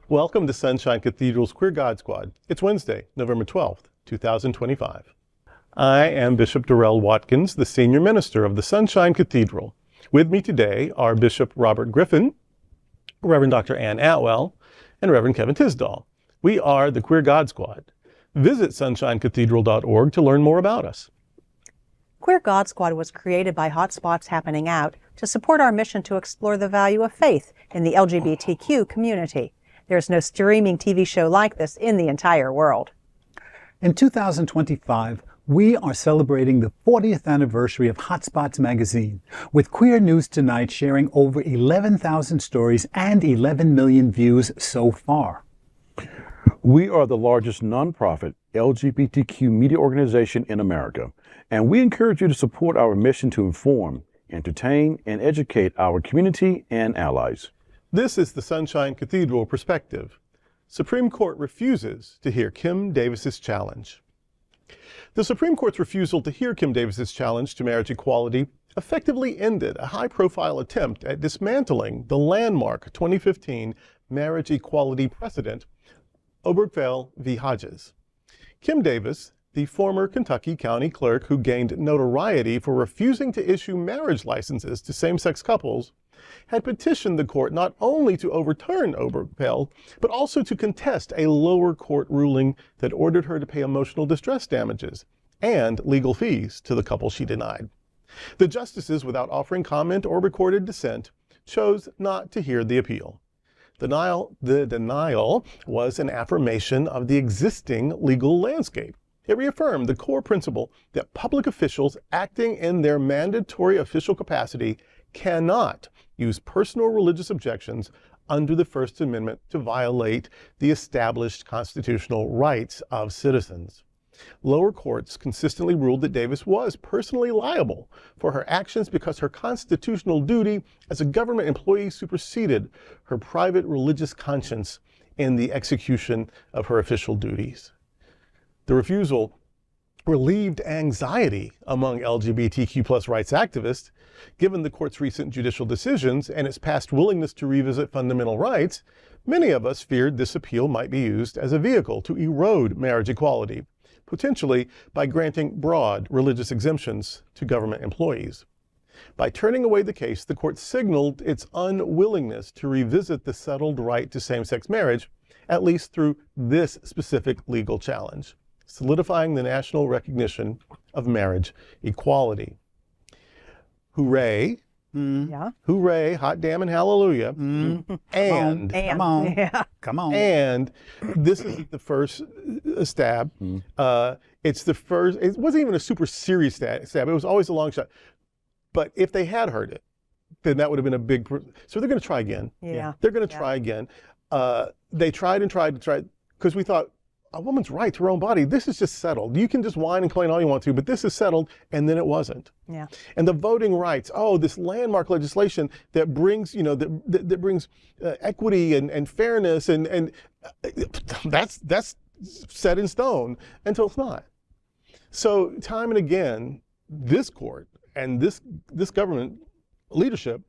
Welcome to Sunshine Cathedral's Queer God Squad. It's Wednesday, November 12th, 2025. I am Bishop Darrell Watkins, the Senior Minister of the Sunshine Cathedral. With me today are Bishop Robert Griffin, Reverend Dr. Ann Atwell, and Reverend Kevin Tisdall. We are the Queer God Squad. Visit sunshinecathedral.org to learn more about us. Queer God Squad was created by Hotspots Happening Out to support our mission to explore the value of faith in the LGBTQ community. There's no streaming TV show like this in the entire world. In 2025, we are celebrating the 40th anniversary of Hotspots magazine, with Queer News Tonight sharing over 11,000 stories and 11 million views so far. We are the largest nonprofit LGBTQ media organization in America, and we encourage you to support our mission to inform, entertain, and educate our community and allies. This is the Sunshine Cathedral perspective. Supreme Court refuses to hear Kim Davis's challenge. The Supreme Court's refusal to hear Kim Davis's challenge to marriage equality effectively ended a high-profile attempt at dismantling the landmark 2015 marriage equality precedent, Obergefell v. Hodges. Kim Davis, the former Kentucky County Clerk who gained notoriety for refusing to issue marriage licenses to same-sex couples, had petitioned the court not only to overturn Obergefell, but also to contest a lower court ruling that ordered her to pay emotional distress damages and legal fees to the couple she denied. The justices, without offering comment or recorded dissent, chose not to hear the appeal. The denial was an affirmation of the existing legal landscape. It reaffirmed the core principle that public officials acting in their mandatory official capacity cannot use personal religious objections under the First Amendment to violate the established constitutional rights of citizens. Lower courts consistently ruled that Davis was personally liable for her actions because her constitutional duty as a government employee superseded her private religious conscience in the execution of her official duties. The refusal relieved anxiety among LGBTQ+ rights activists. Given the court's recent judicial decisions and its past willingness to revisit fundamental rights, many of us feared this appeal might be used as a vehicle to erode marriage equality, potentially by granting broad religious exemptions to government employees. By turning away the case, the court signaled its unwillingness to revisit the settled right to same-sex marriage, at least through this specific legal challenge, solidifying the national recognition of marriage equality. Hooray. Yeah. Hooray, hot damn and hallelujah. And Come on. And this is the first stab. It's the first, it wasn't even a super serious stab. It was always a long shot. But if they had heard it, then that would have been a big, so they're going to try again. Yeah. They're going to try again. They tried, because we thought, a woman's right to her own body, this is just settled. You can just whine and complain all you want to, but this is settled, and then it wasn't. Yeah. And the voting rights, this landmark legislation that brings, that brings equity and fairness, and that's set in stone until it's not. So time and again, this court and this government leadership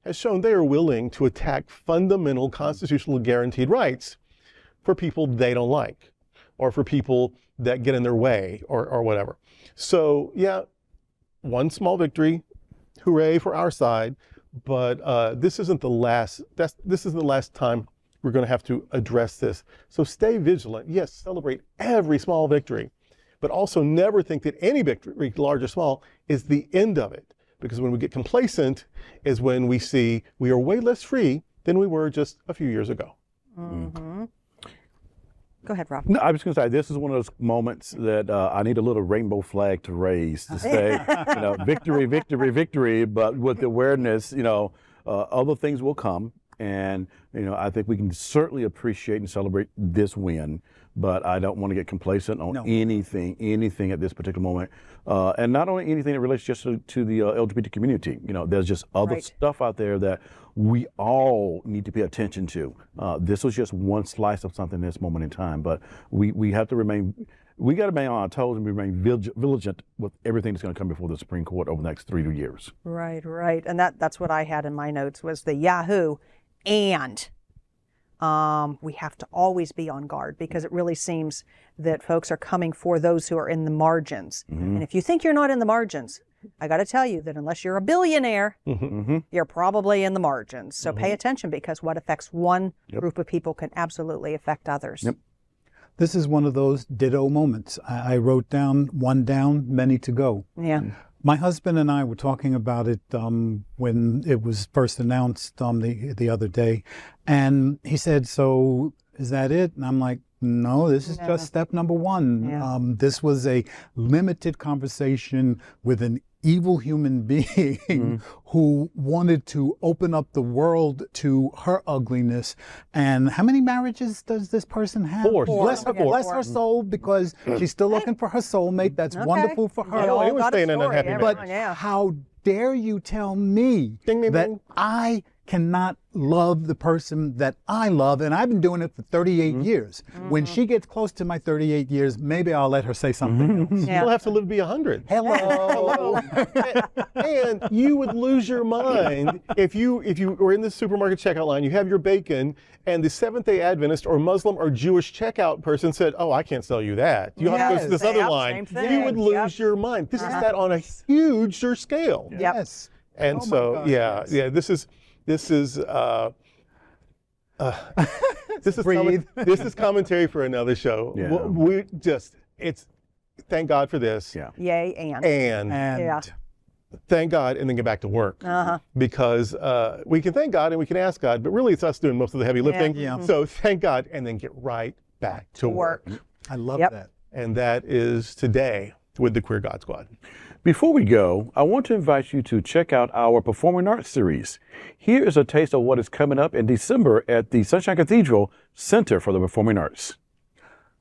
has shown they are willing to attack fundamental constitutional guaranteed rights for people they don't like, or for people that get in their way, or whatever. So yeah, one small victory, hooray for our side, but this isn't the last, this isn't the last time we're gonna have to address this. So stay vigilant. Yes, celebrate every small victory, but also never think that any victory, large or small, is the end of it. Because when we get complacent is when we see we are way less free than we were just a few years ago. Go ahead, Rob. No, I was going to say, this is one of those moments that I need a little rainbow flag to raise to say, victory, victory, victory, but with the awareness, other things will come. And, I think we can certainly appreciate and celebrate this win, but I don't want to get complacent on anything at this particular moment. And not only anything that relates just to the LGBT community. There's just other stuff out there that we all need to pay attention to. This was just one slice of something in this moment in time, but we have to remain, we got to remain on our toes and remain vigilant with everything that's going to come before the Supreme Court over the next 3 years. Right. And that's what I had in my notes was the Yahoo and we have to always be on guard because it really seems that folks are coming for those who are in the margins. And if you think you're not in the margins, I got to tell you that unless you're a billionaire, you're probably in the margins. So pay attention, because what affects one group of people can absolutely affect others. This is one of those ditto moments. I wrote down, one down, many to go. Yeah. My husband and I were talking about it when it was first announced the other day. And he said, so is that it? And I'm like, no, this is just step number one. Yeah. This was a limited conversation with an evil human being who wanted to open up the world to her ugliness. And how many marriages does this person have? Four. Bless her, Okay, bless four. her soul, because she's still looking for her soulmate. That's wonderful for her. We all anyone's got a staying in story, unhappy everyone, marriage. yeah. How dare you tell me Ding, ding, that ding. I cannot love the person that I love, and I've been doing it for 38 years. When she gets close to my 38 years, maybe I'll let her say something else. Yeah. You'll have to live to be 100. Hello. And you would lose your mind if you were in the supermarket checkout line, you have your bacon, and the Seventh-day Adventist or Muslim or Jewish checkout person said, oh, I can't sell you that. You have to go to this other Yep, line. same You would thing. lose your mind. This is that on a huger scale. Yes. And Oh my so, God, yeah, yes. yeah, this is this is Breathe. this is commentary for another show. Yeah. It's thank God for this. Yeah. Yay, and. And Yeah. thank God, and then get back to work. Because we can thank God and we can ask God, but really it's us doing most of the heavy lifting. Yeah. So thank God and then get right back to work. I love Yep. that. And that is today with the Queer God Squad. Before we go, I want to invite you to check out our Performing Arts series. Here is a taste of what is coming up in December at the Sunshine Cathedral Center for the Performing Arts.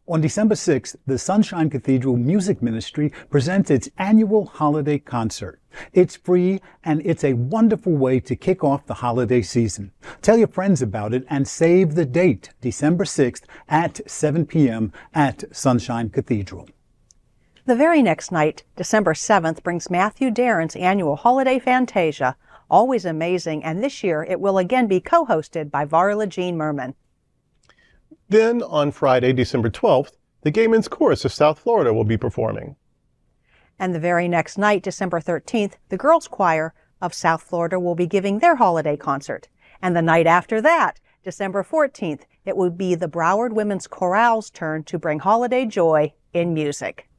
On December 6th, the Sunshine Cathedral Music Ministry presents its annual holiday concert. It's free, and it's a wonderful way to kick off the holiday season. Tell your friends about it and save the date, December 6th at 7 p.m. at Sunshine Cathedral. The very next night, December 7th, brings Matthew Darren's annual Holiday Fantasia. Always amazing, and this year it will again be co-hosted by Varla Jean Merman. Then on Friday, December 12th, the Gay Men's Chorus of South Florida will be performing. And the very next night, December 13th, the Girls Choir of South Florida will be giving their holiday concert. And the night after that, December 14th, it will be the Broward Women's Chorale's turn to bring holiday joy in music.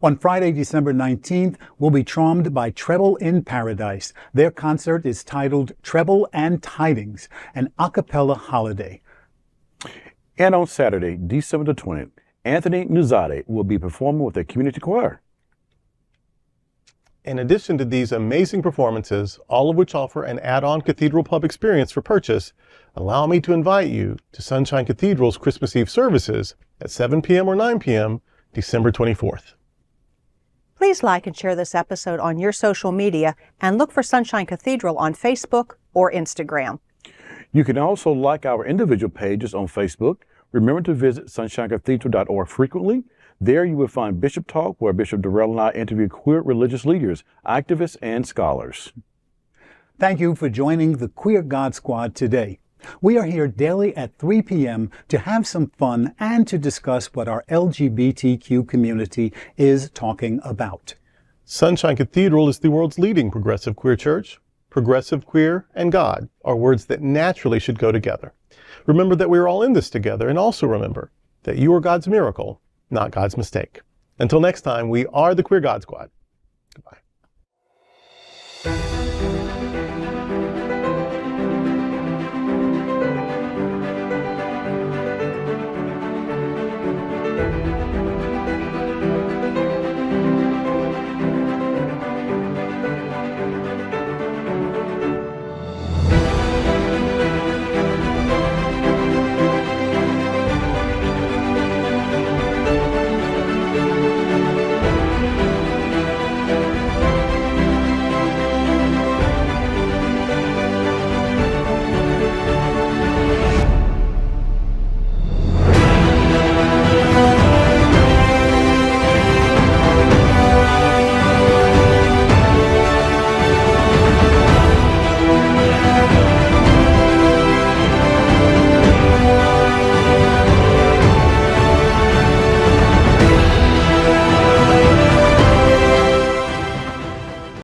On Friday, December 19th, we'll be charmed by Treble in Paradise. Their concert is titled Treble and Tidings, an a cappella holiday. And on Saturday, December the 20th, Anthony Nuzade will be performing with a community choir. In addition to these amazing performances, all of which offer an add-on Cathedral Pub experience for purchase, allow me to invite you to Sunshine Cathedral's Christmas Eve services at 7 p.m. or 9 p.m., December 24th. Please like and share this episode on your social media and look for Sunshine Cathedral on Facebook or Instagram. You can also like our individual pages on Facebook. Remember to visit sunshinecathedral.org frequently. There you will find Bishop Talk, where Bishop Durrell and I interview queer religious leaders, activists, and scholars. Thank you for joining the Queer God Squad today. We are here daily at 3 p.m. to have some fun and to discuss what our LGBTQ community is talking about. Sunshine Cathedral is the world's leading progressive queer church. Progressive, queer, and God are words that naturally should go together. Remember that we are all in this together, and also remember that you are God's miracle, not God's mistake. Until next time, we are the Queer God Squad. Goodbye.